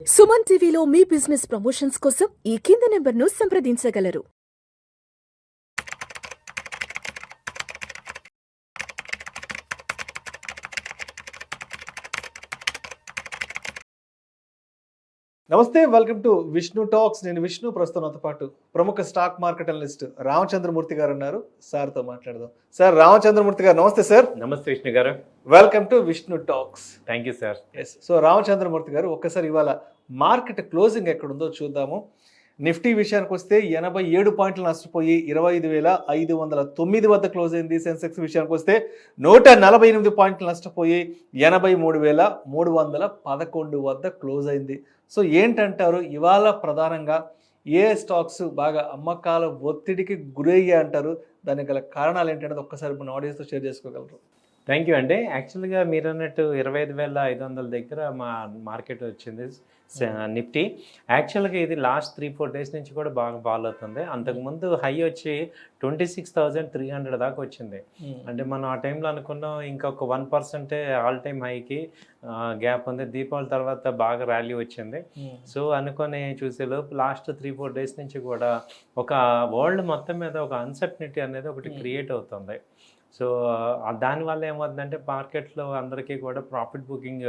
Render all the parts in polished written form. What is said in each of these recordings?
సుమన్ టీవీలో మీ business promotions కోసం ఈ కింది నెంబర్ను సంప్రదించగలరు. నమస్తే, వెల్కమ్ టు విష్ణు టాక్స్. నేను విష్ణు. ప్రస్తుతం నాతో పాటు ప్రముఖ స్టాక్ మార్కెట్ అనలిస్ట్ రామచంద్రమూర్తి గారు ఉన్నారు. సార్తో మాట్లాడదాం. సార్, రామచంద్రమూర్తి గారు నమస్తే సార్. నమస్తే విష్ణు గారు. Welcome to Vishnu talks. Thank you sir. Yes. So Ramachandramurthy గారు, ఒక్కసారి ఇవాళ మార్కెట్ క్లోజింగ్ ఎక్కడుందో చూద్దాము. నిఫ్టీ విషయానికి వస్తే 87 పాయింట్లు నష్టపోయి 25,509 వద్ద క్లోజ్ అయింది. సెన్సెక్స్ విషయానికి వస్తే 148 పాయింట్లు నష్టపోయి 83,311 వద్ద క్లోజ్ అయింది. సో ఏంటంటారు, ఇవాళ ప్రధానంగా ఏ స్టాక్స్ బాగా అమ్మకాల ఒత్తిడికి గురయ్యాయి అంటారు? దానికి గల కారణాలు ఏంటనేది ఒక్కసారి మన ఆడియన్స్తో షేర్ చేసుకోగలరు? థ్యాంక్ యూ అండి. యాక్చువల్గా మీరు అన్నట్టు 25,500 దగ్గర మా మార్కెట్ వచ్చింది నిఫ్టీ. యాక్చువల్గా ఇది లాస్ట్ 3-4 డేస్ నుంచి కూడా బాగా ఫాలో అవుతుంది. అంతకుముందు హై వచ్చి 26,300 దాకా వచ్చింది. అంటే మనం ఆ టైంలో అనుకున్నాం ఇంకొక 1% ఆల్ టైమ్ హైకి గ్యాప్ ఉంది. దీపావళి తర్వాత బాగా ర్యాలీ వచ్చింది. సో అనుకొని చూసేలోపు లాస్ట్ 3-4 డేస్ నుంచి కూడా ఒక వరల్డ్ మొత్తం మీద ఒక అన్సర్టనిటీ అనేది ఒకటి క్రియేట్ అవుతుంది. సో దానివల్ల ఏమవుతుందంటే మార్కెట్లో అందరికీ కూడా ప్రాఫిట్ బుకింగ్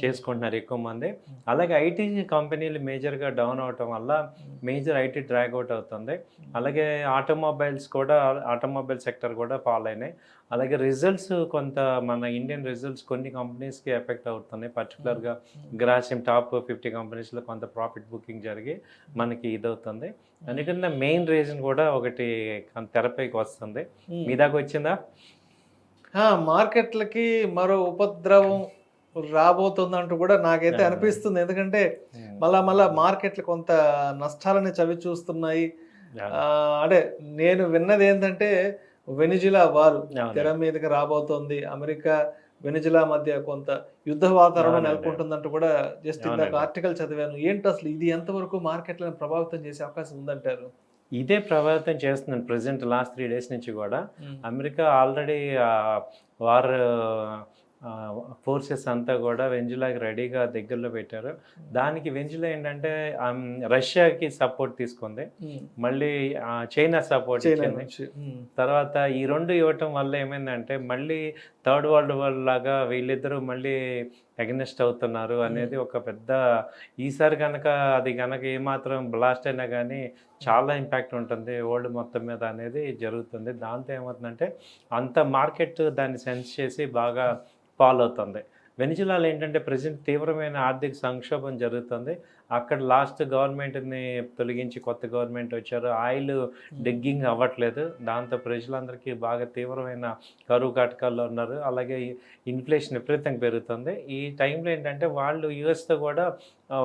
చేసుకుంటున్నారు ఎక్కువ మంది. అలాగే ఐటీ కంపెనీలు మేజర్గా డౌన్ అవటం వల్ల మేజర్ ఐటీ డ్రాగ్ అవుట్ అవుతుంది. అలాగే ఆటోమొబైల్ సెక్టర్ కూడా ఫాల్ అయినాయి. అలాగే రిజల్ట్స్ కొంత మన ఇండియన్ రిజల్ట్స్ కొన్ని కంపెనీస్కి ఎఫెక్ట్ అవుతున్నాయి. పర్టికులర్గా గ్రాసిమ్ టాప్ 50 కంపెనీస్లో కొంత ప్రాఫిట్ బుకింగ్ జరిగి మనకి ఇదవుతుంది. అందుకని మెయిన్ రీజన్ కూడా ఒకటి తెరపైకి వస్తుంది. మీ దాకా వచ్చిందా? మార్కెట్లకి మరో ఉపద్రవం రాబోతుందంటూ కూడా నాకైతే అనిపిస్తుంది. ఎందుకంటే మళ్ళా మార్కెట్లు కొంత నష్టాలని చవి చూస్తున్నాయి. అంటే నేను విన్నది ఏంటంటే వెనిజులా వారు తెర మీదకి రాబోతోంది. అమెరికా వెనిజులా మధ్య కొంత యుద్ధ వాతావరణం నెలకొంటుందంటూ కూడా జస్ట్ ఇందాక ఆర్టికల్ చదివాను. ఏంటి అసలు ఇది ఎంతవరకు మార్కెట్లను ప్రభావితం చేసే అవకాశం ఉందంటారు? ఇదే ప్రభావితం చేస్తున్నాను ప్రజెంట్ లాస్ట్ 3 డేస్ నుంచి కూడా. అమెరికా ఆల్రెడీ వార్ ఫోర్సెస్ అంతా కూడా వెంజులాకి రెడీగా దగ్గరలో పెట్టారు. దానికి వెంజులా ఏంటంటే రష్యాకి సపోర్ట్ తీసుకుంది, మళ్ళీ చైనా సపోర్ట్ ఇచ్చింది. తర్వాత ఈ రెండు ఇవ్వటం వల్ల ఏమైందంటే మళ్ళీ థర్డ్ వరల్డ్ వార్ లాగా వీళ్ళిద్దరూ మళ్ళీ అగెనిస్ట్ అవుతున్నారు అనేది ఒక పెద్ద, ఈసారి కనుక అది కనుక ఏమాత్రం బ్లాస్ట్ అయినా కానీ చాలా ఇంపాక్ట్ ఉంటుంది వరల్డ్ మొత్తం మీద అనేది జరుగుతుంది. దాంతో ఏమవుతుందంటే అంత మార్కెట్ దాన్ని సెన్స్ చేసి బాగా ఫాలో అవుతుంది. వెనిజులాలో ఏంటంటే ప్రజెంట్ తీవ్రమైన ఆర్థిక సంక్షోభం జరుగుతుంది. అక్కడ లాస్ట్ గవర్నమెంట్ని తొలగించి కొత్త గవర్నమెంట్ వచ్చారు. ఆయిల్ డిగ్గింగ్ అవ్వట్లేదు. దాంతో ప్రజలందరికీ బాగా తీవ్రమైన కరువు కాటకాల్లో ఉన్నారు. అలాగే ఇన్ఫ్లేషన్ విపరీతంగా పెరుగుతుంది. ఈ టైంలో ఏంటంటే వాళ్ళు యూఎస్తో కూడా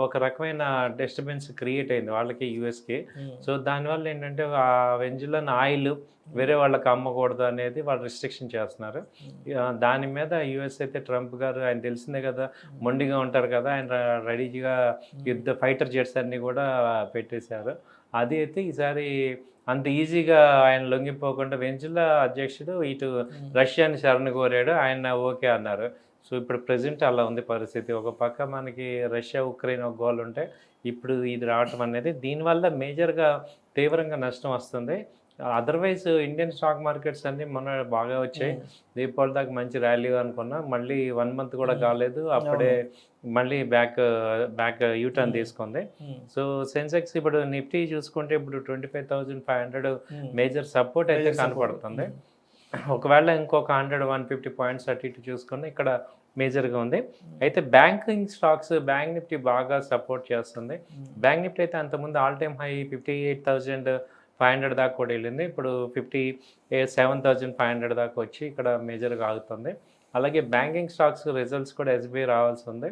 ఒక రకమైన డిస్టర్బెన్స్ క్రియేట్ అయింది వాళ్ళకి, యూఎస్కి. సో దానివల్ల ఏంటంటే ఆ వెంజులాన్ ఆయిల్ వేరే వాళ్ళకి అమ్మకూడదు అనేది వాళ్ళు రిస్ట్రిక్షన్ చేస్తున్నారు. దాని మీద యూఎస్ అయితే ట్రంప్ గారు, ఆయన తెలిసిందే కదా, మొండిగా ఉంటారు కదా, ఆయన రెడీగా యుద్ధ ఫైటర్ జెట్స్ అన్నీ కూడా పెట్టేశారు. అది అయితే ఈసారి అంత ఈజీగా ఆయన లొంగిపోకుండా వెంజులా అధ్యక్షుడు ఇటు రష్యాని శరణు కోరాడు, ఆయన ఓకే అన్నారు. సో ఇప్పుడు ప్రజెంట్ అలా ఉంది పరిస్థితి. ఒక పక్క మనకి రష్యా ఉక్రెయిన్ ఒక గోల్ ఉంటే ఇప్పుడు ఇది రావటం అనేది దీనివల్ల మేజర్గా తీవ్రంగా నష్టం వస్తుంది. అదర్వైజ్ ఇండియన్ స్టాక్ మార్కెట్స్ అన్నీ మొన్న బాగా వచ్చాయి. దీపావళి దాకా మంచి ర్యాలీ అనుకున్నా, మళ్ళీ 1 మంత్ కూడా కాలేదు, అప్పుడే మళ్ళీ బ్యాక్ యూటర్న్ తీసుకుంది. సో సెన్సెక్స్ ఇప్పుడు నిఫ్టీ చూసుకుంటే ఇప్పుడు 25,500 మేజర్ సపోర్ట్ అయితే కనపడుతుంది. ఒకవేళ ఇంకొక 100-150 పాయింట్స్ అటు ఇటు చూసుకుని ఇక్కడ మేజర్గా ఉంది. అయితే బ్యాంకింగ్ స్టాక్స్, బ్యాంక్ నిఫ్టీ బాగా సపోర్ట్ చేస్తుంది. బ్యాంక్ నిఫ్టీ అయితే అంతకుముందు ఆల్ టైమ్ హై 58,500 దాకా కూడా వెళ్ళింది. ఇప్పుడు 57,500 దాకా వచ్చి ఇక్కడ మేజర్గా ఆగుతుంది. అలాగే బ్యాంకింగ్ స్టాక్స్ రిజల్ట్స్ కూడా ఎస్బీఐ రావాల్సి ఉంది.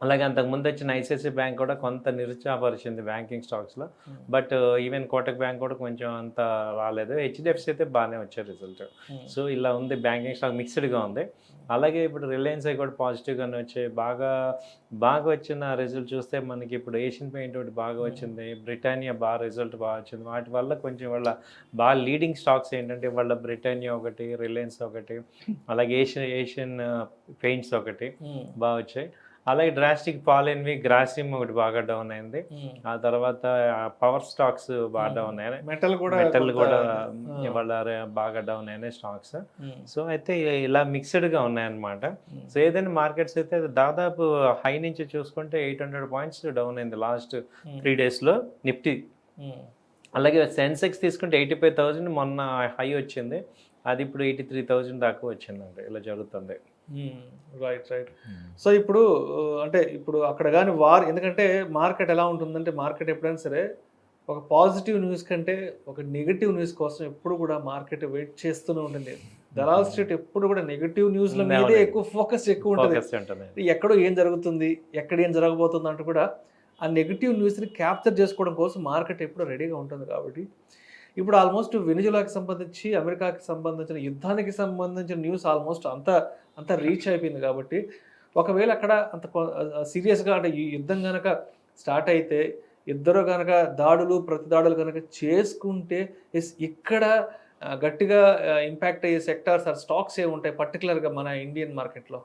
అలాగే అంతకుముందు వచ్చిన ఐసిఐసిఐ బ్యాంక్ కూడా కొంత నిరుత్సాహపరిచింది బ్యాంకింగ్ స్టాక్స్లో. బట్ ఈవెన్ కోటక్ బ్యాంక్ కూడా కొంచెం అంత రాలేదు. హెచ్డిఎఫ్సి అయితే బాగానే వచ్చే రిజల్ట్. సో ఇలా ఉంది, బ్యాంకింగ్ స్టాక్ మిక్స్డ్గా ఉంది. అలాగే ఇప్పుడు రిలయన్స్ అవి కూడా పాజిటివ్గానే వచ్చాయి. బాగా వచ్చిన రిజల్ట్ చూస్తే మనకి ఇప్పుడు ఏషియన్ పెయింట్ ఒకటి బాగా వచ్చింది, బ్రిటానియా రిజల్ట్ బాగా వచ్చింది. వాటి వల్ల కొంచెం వాళ్ళ బాగా లీడింగ్ స్టాక్స్ ఏంటంటే వాళ్ళ బ్రిటానియా ఒకటి, రిలయన్స్ ఒకటి, అలాగే ఏషియన్ పెయింట్స్ ఒకటి బాగా వచ్చాయి. అలాగే డ్రాస్టిక్ ఫాల్ అయినవి గ్రాసిమ్ ఒకటి బాగా డౌన్ అయింది. ఆ తర్వాత పవర్ స్టాక్స్ బాగా డౌన్ అయినాయి. మెటల్ కూడా ఇవాళ బాగా డౌన్ అయినాయి స్టాక్స్. సో అయితే ఇలా మిక్స్డ్గా ఉన్నాయన్నమాట. సో ఏదైనా మార్కెట్స్ అయితే దాదాపు హై నుంచి చూసుకుంటే 800 పాయింట్స్ డౌన్ అయింది లాస్ట్ 3 డేస్లో నిఫ్టీ. అలాగే సెన్సెక్స్ తీసుకుంటే 85,000 మొన్న హై వచ్చింది, అది ఇప్పుడు 83,000 దాకా వచ్చిందండి. ఇలా జరుగుతుంది. రైట్. సో ఇప్పుడు అంటే ఇప్పుడు అక్కడ కానీ వార్, ఎందుకంటే మార్కెట్ ఎలా ఉంటుందంటే మార్కెట్ ఎప్పుడైనా సరే ఒక పాజిటివ్ న్యూస్ కంటే ఒక నెగిటివ్ న్యూస్ కోసం ఎప్పుడు కూడా మార్కెట్ వెయిట్ చేస్తూనే ఉంటుంది. దలాల్ స్ట్రీట్ ఎప్పుడు కూడా నెగిటివ్ న్యూస్ల మీదే ఎక్కువ ఫోకస్ ఉంటుంది. ఎక్కడో ఏం జరుగుతుంది, ఎక్కడ ఏం జరగబోతుంది అంటూ కూడా ఆ నెగిటివ్ న్యూస్ని క్యాప్చర్ చేసుకోవడం కోసం మార్కెట్ ఎప్పుడు రెడీగా ఉంటుంది. కాబట్టి ఇప్పుడు ఆల్మోస్ట్ వెనిజులాకి సంబంధించి, అమెరికాకి సంబంధించిన యుద్ధానికి సంబంధించిన న్యూస్ ఆల్మోస్ట్ అంత రీచ్ అయిపోయింది. కాబట్టి ఒకవేళ అక్కడ అంత సీరియస్గా అంటే ఈ యుద్ధం కనుక స్టార్ట్ అయితే, ఇద్దరు కనుక ప్రతిదాడులు కనుక చేసుకుంటే ఇక్కడ గట్టిగా ఇంపాక్ట్ అయ్యే సెక్టార్స్ ఆర్ స్టాక్స్ ఏ ఉంటాయి పర్టికులర్గా మన ఇండియన్ మార్కెట్లో?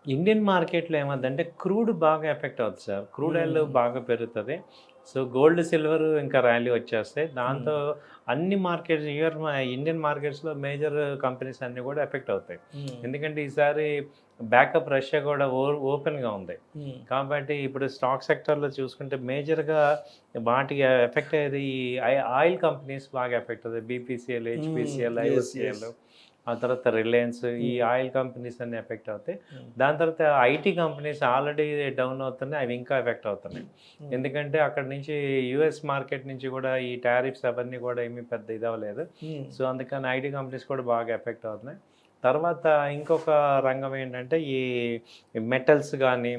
ఇండియన్ మార్కెట్లో ఏమవుతుందంటే క్రూడ్ బాగా ఎఫెక్ట్ అవుతుంది సార్. క్రూడ్ ఆయిల్ బాగా పెరుగుతుంది. సో గోల్డ్ సిల్వర్ ఇంకా ర్యాలీ వచ్చేస్తాయి. దాంతో అన్ని మార్కెట్స్ ఇండియన్ మార్కెట్స్లో మేజర్ కంపెనీస్ అన్నీ కూడా ఎఫెక్ట్ అవుతాయి. ఎందుకంటే ఈసారి బ్యాకప్ రష్యా కూడా ఓపెన్గా ఉంది. కాబట్టి ఇప్పుడు స్టాక్ సెక్టర్లో చూసుకుంటే మేజర్గా వాటికి ఎఫెక్ట్ అయ్యేది ఈ ఆయిల్ కంపెనీస్ బాగా ఎఫెక్ట్ అవుతాయి. బీపీసీఎల్, హెచ్పీసీఎల్, ఐఓసీఎల్, ఆ తర్వాత రిలయన్స్, ఈ ఆయిల్ కంపెనీస్ అన్నీ ఎఫెక్ట్ అవుతాయి. దాని తర్వాత ఐటీ కంపెనీస్ ఆల్రెడీ డౌన్ అవుతున్నాయి, అవి ఇంకా ఎఫెక్ట్ అవుతున్నాయి. ఎందుకంటే అక్కడ నుంచి యుఎస్ మార్కెట్ నుంచి కూడా ఈ టారిఫ్స్ అవన్నీ కూడా ఏమీ పెద్ద ఇది అవ్వలేదు. సో అందుకని ఐటీ కంపెనీస్ కూడా బాగా ఎఫెక్ట్ అవుతున్నాయి. తర్వాత ఇంకొక రంగం ఏంటంటే ఈ మెటల్స్ కానీ,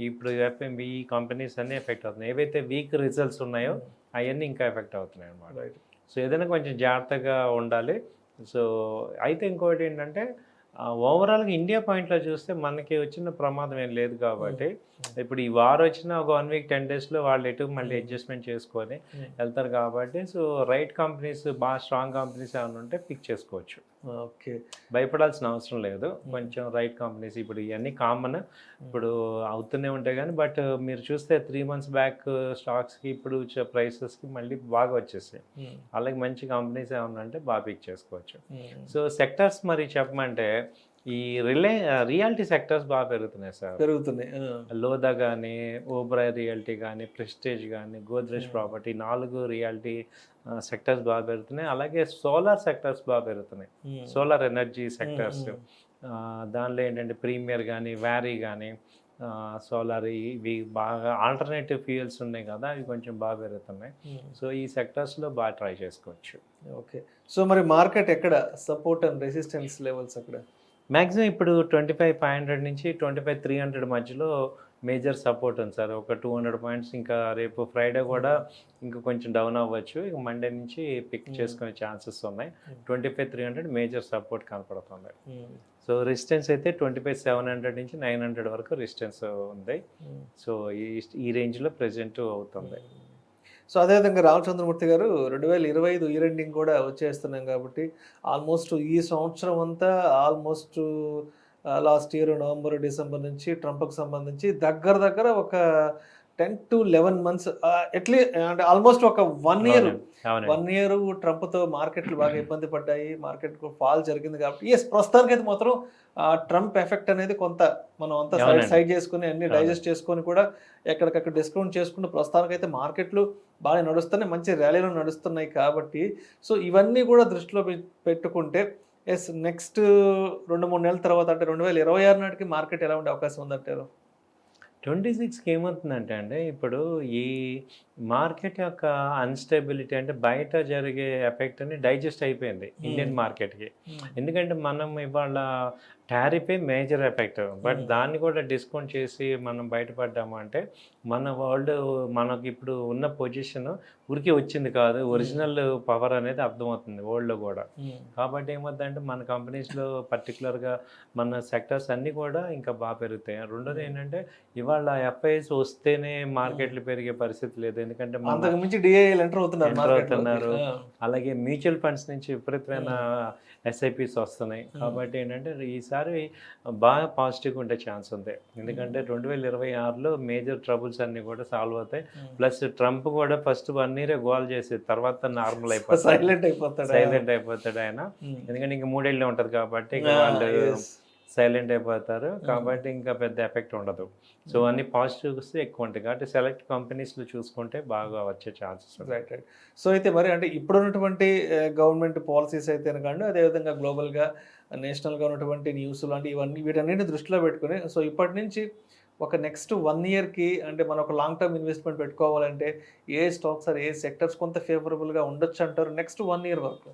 ఇప్పుడు ఎఫ్ఎంబి ఈ కంపెనీస్ అన్నీ ఎఫెక్ట్ అవుతున్నాయి. ఏవైతే వీక్ రిజల్ట్స్ ఉన్నాయో అవన్నీ ఇంకా ఎఫెక్ట్ అవుతున్నాయి అన్నమాట. సో ఏదైనా కొంచెం జాగ్రత్తగా ఉండాలి. సో అయితే ఇంకోటి ఏంటంటే ఓవరాల్గా ఇండియా పాయింట్లో చూస్తే మనకి వచ్చిన ప్రమాదం ఏం లేదు. కాబట్టి ఇప్పుడు ఈ వార్ వచ్చిన ఒక 1 వీక్ 10 డేస్లో వాళ్ళు ఎటు మళ్ళీ అడ్జస్ట్మెంట్ చేసుకొని వెళ్తారు. కాబట్టి సో రైట్ కంపెనీస్, బాగా స్ట్రాంగ్ కంపెనీస్ ఏమైనా ఉంటే పిక్ చేసుకోవచ్చు. ఓకే, భయపడాల్సిన అవసరం లేదు. కొంచెం రైట్ కంపెనీస్ ఇప్పుడు ఇవన్నీ కామన్, ఇప్పుడు అవుతూనే ఉంటాయి. కానీ బట్ మీరు చూస్తే 3 months బ్యాక్ స్టాక్స్కి ఇప్పుడు ప్రైసెస్కి మళ్ళీ బాగా వచ్చేసాయి. అలాగే మంచి కంపెనీస్ ఏమన్నా అంటే బాగా పిక్ చేసుకోవచ్చు. సో సెక్టర్స్ మరి చెప్పమంటే ఈ రియాలిటీ సెక్టర్స్ బాగా పెరుగుతున్నాయి సార్. లోదా కానీ, ఓబ్రాయ్ రియాలిటీ కానీ, ప్రెస్టేజ్ కానీ, గోద్రేజ్ ప్రాపర్టీ, 4 రియాలిటీ సెక్టర్స్ బాగా పెరుగుతున్నాయి. అలాగే సోలార్ సెక్టర్స్ బాగా పెరుగుతున్నాయి. సోలార్ ఎనర్జీ సెక్టర్స్, దానిలో ఏంటంటే ప్రీమియర్ కానీ, వ్యారీ కానీ, సోలార్, ఇవి బాగా ఆల్టర్నేటివ్ ఫ్యూయల్స్ ఉన్నాయి కదా, అవి కొంచెం బాగా పెరుగుతున్నాయి. సో ఈ సెక్టర్స్లో బాగా ట్రై చేసుకోవచ్చు. ఓకే, సో మరి మార్కెట్ ఎక్కడ సపోర్ట్ అండ్ రెసిస్టెన్స్ లెవెల్స్ అక్కడ? మ్యాక్సిమం ఇప్పుడు 25,500 నుంచి 25,300 మధ్యలో మేజర్ సపోర్ట్ ఉంది సార్. ఒక 200 పాయింట్స్. ఇంకా రేపు ఫ్రైడే కూడా ఇంకా కొంచెం డౌన్ అవ్వచ్చు. ఇక మండే నుంచి పిక్ చేసుకునే ఛాన్సెస్ ఉన్నాయి. 25,300 మేజర్ సపోర్ట్ కనపడుతుంది. సో రెసిస్టెన్స్ అయితే 25,700 నుంచి 900 వరకు రెసిస్టెన్స్ ఉంది. సో ఈ రేంజ్లో ప్రెజెంట్ అవుతుంది. సో అదేవిధంగా రామచంద్రమూర్తి గారు 2025 ఇయర్ ఎండింగ్ కూడా వచ్చేస్తున్నాం. కాబట్టి ఆల్మోస్ట్ ఈ సంవత్సరం అంతా almost last year November, December నుంచి ట్రంప్కి సంబంధించి దగ్గర ఒక 10 to 11 months అంటే ఆల్మోస్ట్ ఒక 1 year ట్రంప్తో మార్కెట్లు బాగా ఇబ్బంది పడ్డాయి. మార్కెట్ ఫాల్ జరిగింది. కాబట్టి ప్రస్తుతానికి అయితే మాత్రం ట్రంప్ ఎఫెక్ట్ అనేది కొంత మనం అంతా సైడ్ చేసుకుని అన్ని డైజెస్ట్ చేసుకొని కూడా ఎక్కడికక్కడ డిస్కౌంట్ చేసుకుంటూ ప్రస్తుతానికైతే మార్కెట్లు బాగా నడుస్తున్నాయి, మంచి ర్యాలీలో నడుస్తున్నాయి. కాబట్టి సో ఇవన్నీ కూడా దృష్టిలో పెట్టుకుంటే నెక్స్ట్ 2-3 నెలల తర్వాత అంటే 2026 నాటికి మార్కెట్ ఎలా ఉండే అవకాశం ఉందంటారు? 26కి ఏమవుతుందంటే అండి, ఇప్పుడు ఈ మార్కెట్ యొక్క అన్స్టెబిలిటీ అంటే బయట జరిగే ఎఫెక్ట్ అని డైజెస్ట్ అయిపోయింది ఇండియన్ మార్కెట్కి. ఎందుకంటే మనం ఇవాళ టారిఫే మేజర్ ఎఫెక్ట్, బట్ దాన్ని కూడా డిస్కౌంట్ చేసి మనం బయటపడ్డాము అంటే మన వరల్డ్ మనకి ఇప్పుడు ఉన్న పొజిషన్ ఊరికి వచ్చింది కాదు, ఒరిజినల్ పవర్ అనేది అర్థమవుతుంది వరల్డ్లో కూడా. కాబట్టి ఏమవుతుందంటే మన కంపెనీస్లో పర్టికులర్గా మన సెక్టర్స్ అన్నీ కూడా ఇంకా బాగా పెరుగుతాయి. రెండోది ఏంటంటే ఇవాళ ఎఫ్ఐఎస్ వస్తేనే మార్కెట్లు పెరిగే పరిస్థితి లేదు. ఎందుకంటే ఎంటర్ అవుతున్నారు. అలాగే మ్యూచువల్ ఫండ్స్ నుంచి విపరీతమైన ఎస్ఐపిస్ వస్తున్నాయి. కాబట్టి ఏంటంటే ఈసారి బాగా పాజిటివ్గా ఉండే ఛాన్స్ ఉంది. ఎందుకంటే 2026లో మేజర్ ట్రబుల్స్ అన్నీ కూడా సాల్వ్ అవుతాయి. ప్లస్ ట్రంప్ కూడా ఫస్ట్ 1 year గోల్ చేసి తర్వాత నార్మల్ అయిపోతాడు, సైలెంట్ అయిపోతాడు ఆయన. ఎందుకంటే ఇంకా 3 ఏళ్ళే ఉంటుంది కాబట్టి ఇక వాళ్ళు సైలెంట్ అయిపోతారు. కాబట్టి ఇంకా పెద్ద ఎఫెక్ట్ ఉండదు. సో అన్ని పాజిటివ్స్ ఎక్కువ ఉంటాయి కాబట్టి సెలెక్ట్ కంపెనీస్లో చూసుకుంటే బాగా వచ్చే ఛాన్సెస్ ఉంటాయి. రైట్. సో అయితే మరి అంటే ఇప్పుడున్నటువంటి గవర్నమెంట్ పాలసీస్ అయితే కానీ అదేవిధంగా గ్లోబల్గా నేషనల్గా ఉన్నటువంటి న్యూస్ లాంటి ఇవన్నీ వీటన్నిటిని దృష్టిలో పెట్టుకుని సో ఇప్పటి నుంచి ఒక నెక్స్ట్ 1 yearకి అంటే మనం ఒక లాంగ్ టర్మ్ ఇన్వెస్ట్మెంట్ పెట్టుకోవాలంటే ఏ స్టాక్స్ ఏ సెక్టర్స్ కొంత ఫేవరబుల్గా ఉండొచ్చు అంటారు నెక్స్ట్ 1 year వరకు?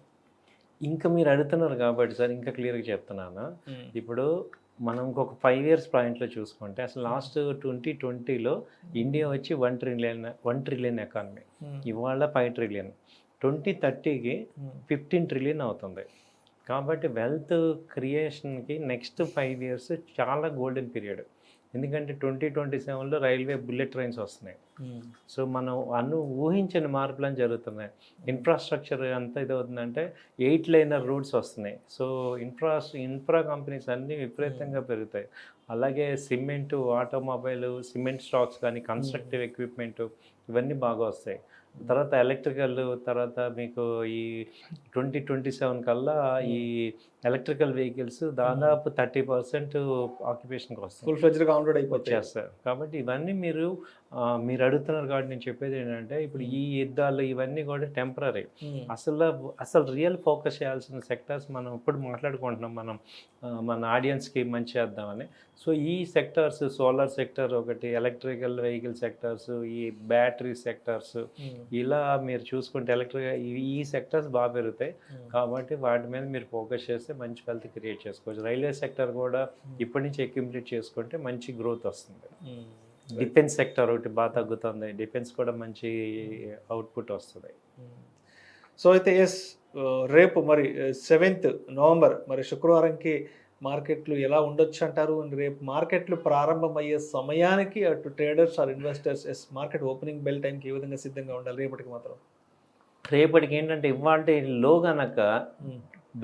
ఇంకా మీరు అడుగుతున్నారు కాబట్టి సార్ ఇంకా క్లియర్గా చెప్తున్నాను. ఇప్పుడు మనం ఇంకొక 5 years పాయింట్లో చూసుకుంటే అసలు లాస్ట్ 2020లో ఇండియా వచ్చి 1 trillion ఎకానమీ, ఇవాళ 5 trillion. 2030కి 15 trillion అవుతుంది. కాబట్టి వెల్త్ క్రియేషన్కి నెక్స్ట్ 5 years చాలా గోల్డెన్ పీరియడ్. ఎందుకంటే 2027లో రైల్వే బుల్లెట్ ట్రైన్స్ వస్తున్నాయి. సో మనం ఊహించని మార్పులను జరుగుతున్నాయి. ఇన్ఫ్రాస్ట్రక్చర్ అంతా ఇది అవుతుందంటే 8 lane రూట్స్ వస్తున్నాయి. సో ఇన్ఫ్రా కంపెనీస్ అన్నీ విపరీతంగా పెరుగుతాయి. అలాగే సిమెంటు, ఆటోమొబైల్, సిమెంట్ స్టాక్స్ కానీ, కన్స్ట్రక్టివ్ ఎక్విప్మెంటు ఇవన్నీ బాగా వస్తాయి. తర్వాత ఎలక్ట్రికల్, తర్వాత మీకు ఈ 2027 కల్లా ఈ ఎలక్ట్రికల్ వెహికల్స్ దాదాపు 30% ఆక్యుపేషన్కి వస్తాయి, ఫుల్ ఫ్లెడ్జ్డ్గా వచ్చేస్తారు. కాబట్టి ఇవన్నీ మీరు అడుగుతున్నారు కాబట్టి నేను చెప్పేది ఏంటంటే ఇప్పుడు ఈ యుద్ధాలు ఇవన్నీ కూడా టెంపరీ. అసలు రియల్ ఫోకస్ చేయాల్సిన సెక్టర్స్ మనం ఇప్పుడు మాట్లాడుకుంటున్నాం, మనం మన ఆడియన్స్కి మంచి చేద్దామని. సో ఈ సెక్టర్స్, సోలార్ సెక్టర్ ఒకటి, ఎలక్ట్రికల్ వెహికల్ సెక్టర్స్, ఈ బ్యాటరీ సెక్టర్స్, ఇలా మీరు చూసుకుంటే ఈ సెక్టర్స్ బాగా పెరుగుతాయి. కాబట్టి వాటి మీద మీరు ఫోకస్ చేస్తే మంచి వెల్త్ క్రియేట్ చేసుకోవచ్చు. రైల్వే సెక్టర్ కూడా ఇప్పటి నుంచి అక్యుములేట్ చేసుకుంటే మంచి గ్రోత్ వస్తుంది. డిఫెన్స్ సెక్టర్ ఒకటి బాగా తగ్గుతుంది, డిఫెన్స్ కూడా మంచి అవుట్పుట్ వస్తుంది. సో అయితే రేపు మరి 7th November మరి శుక్రవారంకి మార్కెట్లు ఎలా ఉండొచ్చు అంటారు? రేపు మార్కెట్లు ప్రారంభమయ్యే సమయానికి అటు traders or investors market opening bell టైంకి ఏ విధంగా సిద్ధంగా ఉండాలి రేపటికి మాత్రం? రేపటికి ఏంటంటే ఇవాళ లో కనుక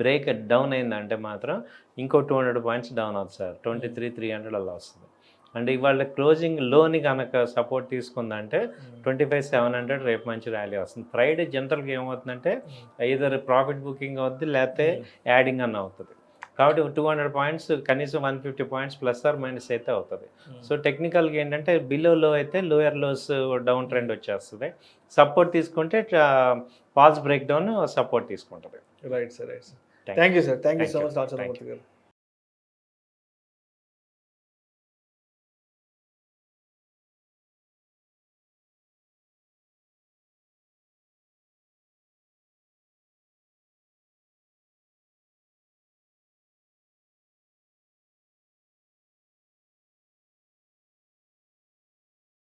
బ్రేక్ డౌన్ అయిందంటే మాత్రం ఇంకో 200 points డౌన్ అవుతుంది సార్. 23,300 అలా వస్తుంది. అంటే ఇవాళ క్లోజింగ్ లోని కనుక సపోర్ట్ తీసుకుందంటే 25,700 రేపు మంచి ర్యాలీ వస్తుంది. ఫ్రైడే జనరల్గా ఏమవుతుందంటే ఐదర్ ప్రాఫిట్ బుకింగ్ అవుతుంది లేకపోతే యాడింగ్ అన్న అవుతుంది. కాబట్టి 200 points కనీసం 150 points ప్లస్ ఆర్ మైనస్ అయితే అవుతుంది. సో టెక్నికల్గా ఏంటంటే బిలో లో అయితే లోయర్ లోస్ డౌన్ ట్రెండ్ వచ్చేస్తుంది. సపోర్ట్ తీసుకుంటే ఫాల్స్ బ్రేక్ డౌన్ సపోర్ట్ తీసుకుంటుంది. Right sir. Thank you sir. Thank you so much Ramachandramurthy గారు.